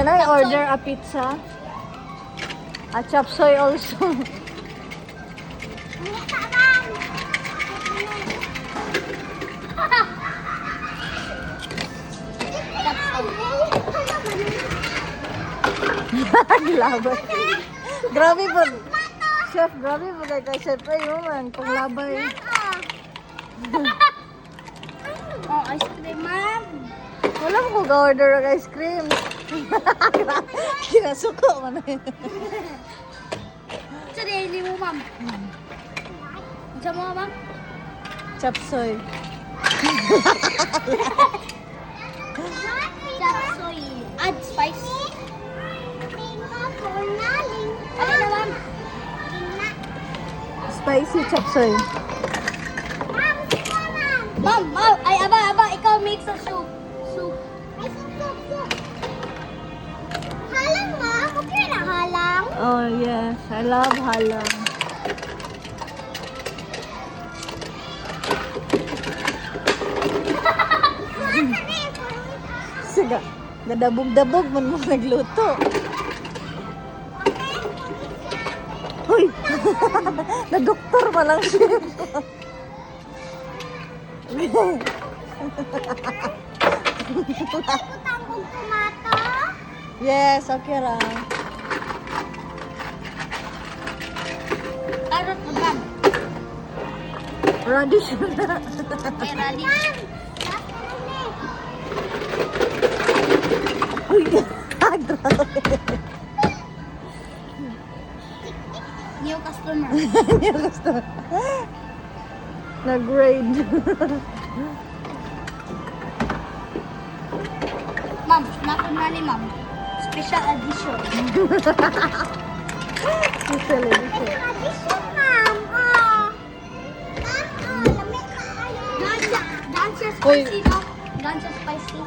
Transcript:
Can I order a pizza? A chop suey also. Labay. Grabe po. Chef, grabe po kay Chef. Ay, man, panglabay. Oh, ice cream, ma'am. Wala ko ga-order ng ice cream. Kinasuko man na yun. Sarili mo, ma'am. Sa mo, ma'am? Chop suey. Chop suey. Add spice. Ano na, ma'am? Spicy chop suey. Ma'am, ay, aba, ikaw mix sa soup. Soup. Ay, soup. Halang, ma'am. Okay na halang. Oh, yes. I love halang. Siga. Nadabog-dabog man mo nagluto. Hoy! Na-doktor pa lang siya. Utang kong tomato. Yes, okay lang. Carrot na, ma'am. Radish na. May radish. Uy, grabe. New customer. Yung gusto. Nag-grade. Ma'am, nakon na ni ma'am. Special edition. Special edition. Edition, ma'am. Oh. Ma'am, lamig ka kayo. Dancer Uy. spicy, no? Dancer spicy.